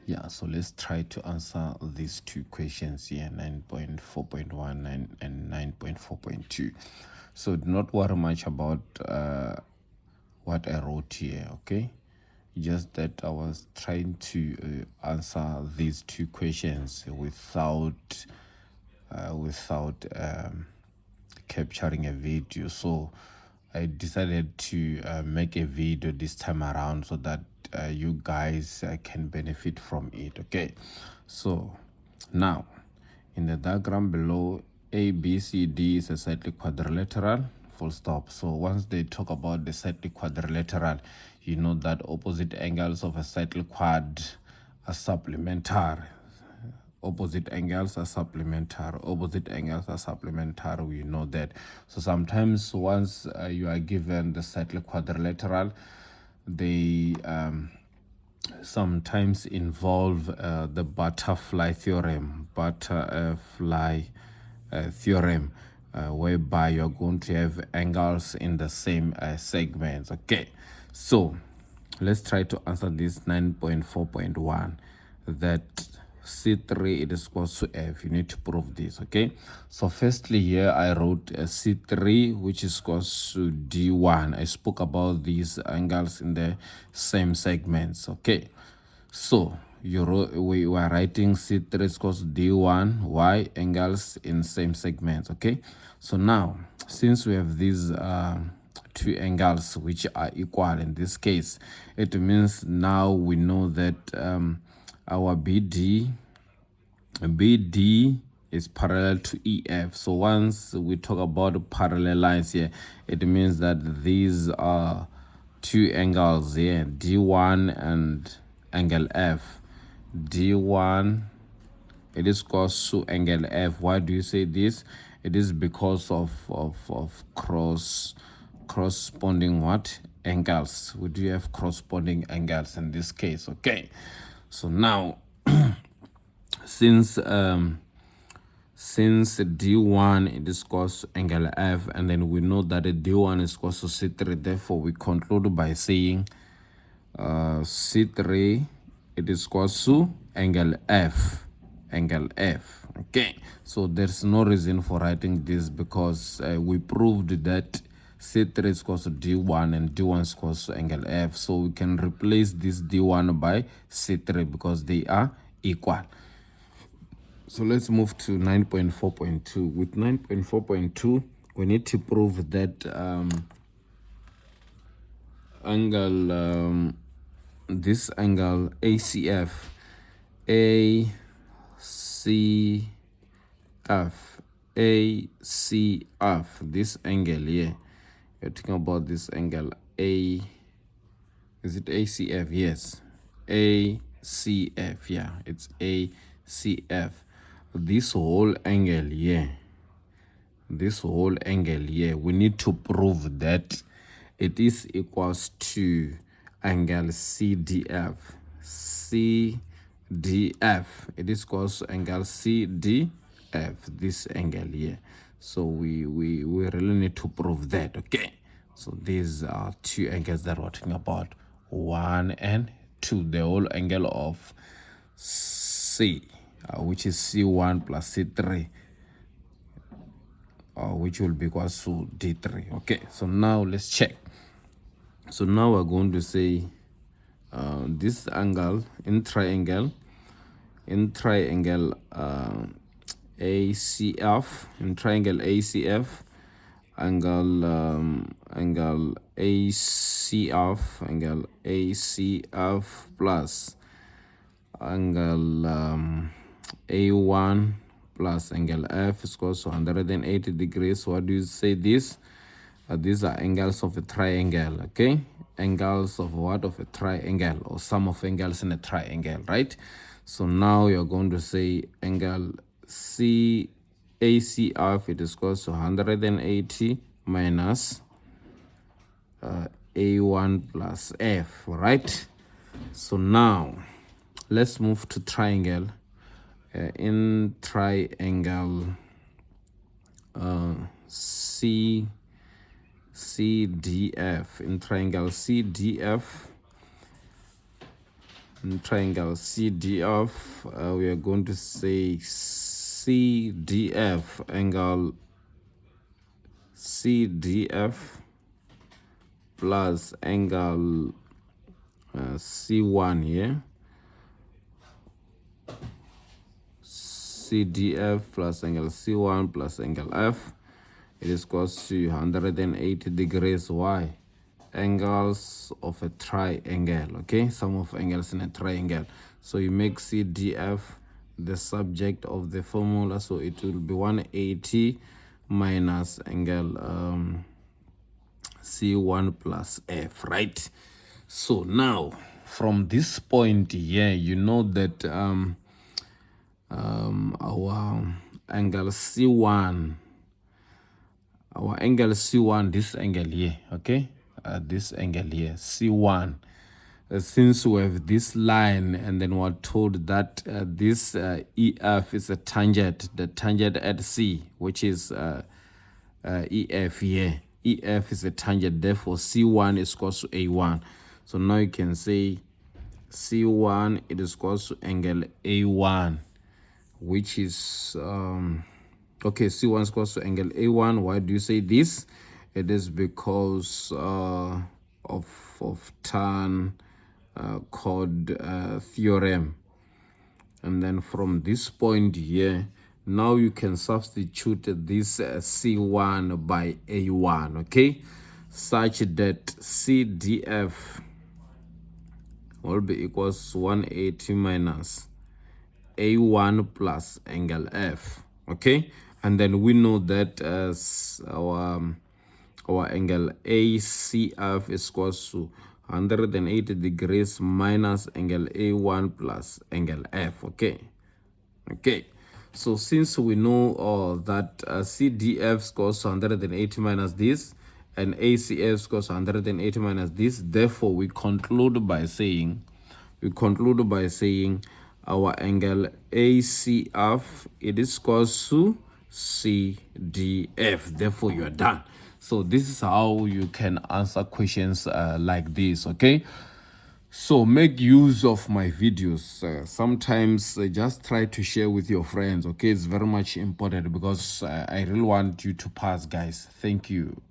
Yeah, so let's try to answer these two questions here, 9.4.1 and 9.4.2. So do not worry much about what I wrote here, okay? Just that I was trying to answer these two questions without capturing a video. So I decided to make a video this time around so that you guys can benefit from it. Okay, so now in the diagram below, ABCD is a cyclic quadrilateral, full stop. So once they talk about the cyclic quadrilateral, you know that opposite angles of a cyclic quad are supplementary. Opposite angles are supplementary. Opposite angles are supplementary. We know that. So sometimes once you are given the cyclic quadrilateral, they sometimes involve the butterfly theorem, whereby you're going to have angles in the same segments. Okay, so let's try to answer this 9.4.1 that C3 it is equals to F. You need to prove this. Okay, so firstly here I wrote C3 which is equals to D1. I spoke about these angles in the same segments. Okay, so we were writing C3 is equals to D1 Y angles in same segments. Okay, so now since we have these two angles which are equal in this case, it means now we know that our BD is parallel to EF. So once we talk about parallel lines here, it means that these are two angles here, D1 and angle F. D1 it is close to angle F. Why do you say this? It is because of corresponding what angles. We do have corresponding angles in this case. Okay, so now since D1 it is close to angle F, and then we know that D1 is close to C3, therefore we conclude by saying C3 it is close to angle F. Okay, so there's no reason for writing this because we proved that C3 is close to D1 and D1 is close to angle F, so we can replace this D1 by C3 because they are equal. So let's move to 9.4.2. With 9.4.2 we need to prove that this angle ACF this angle here, you're talking about this angle A, is it ACF? Yes, ACF. Yeah, it's ACF. This whole angle here, we need to prove that it is equals to angle CDF. It is equals to angle CDF, this angle here. So we really need to prove that. Okay, so these are two angles that we're talking about, 1 and 2, the whole angle of C, which is C1 plus C3, which will be equal to D3. Okay, so now let's check. So now we're going to say this angle in triangle ACF, in triangle ACF, angle ACF plus angle A1 plus angle F is equal to 180 degrees. What do you say this? These are angles of a triangle. Okay, angles of what? Of a triangle, or sum of angles in a triangle, right? So now you're going to say angle ACF it is equal to 180 minus A1 plus F, right? So now let's move to triangle. In triangle CDF, in triangle CDF, triangle CDF, we are going to say CDF, angle CDF plus angle C1 here. CDF plus angle C1 plus angle F, it is equals to 180 degrees. Why? Angles of a triangle, okay? Sum of angles in a triangle. So you make CDF the subject of the formula, so it will be 180 minus angle C1 plus F, right? So now from this point here, you know that our angle C1, this angle here, okay, this angle here, C1, since we have this line and then we're told that this EF is a tangent, the tangent at C, which is EF here. EF is a tangent, therefore C1 is equal to A1. So now you can say C1 it is equal to angle A1, which is okay, C1 is equal to angle A1. Why do you say this? It is because of tan chord theorem. And then from this point here, now you can substitute this C1 by A1, okay, such that CDF will be equals to 180 minus A1 plus angle F, okay. And then we know that as our angle ACF is equals to 180 degrees minus angle A1 plus angle F, okay. So since we know that CDF equals 180 minus this and ACF equals 180 minus this, therefore we conclude by saying our angle ACF, it is equals to CDF. Therefore you are done. So this is how you can answer questions like this, okay. So make use of my videos. Sometimes just try to share with your friends, okay. It's very much important because I really want you to pass, guys. Thank you.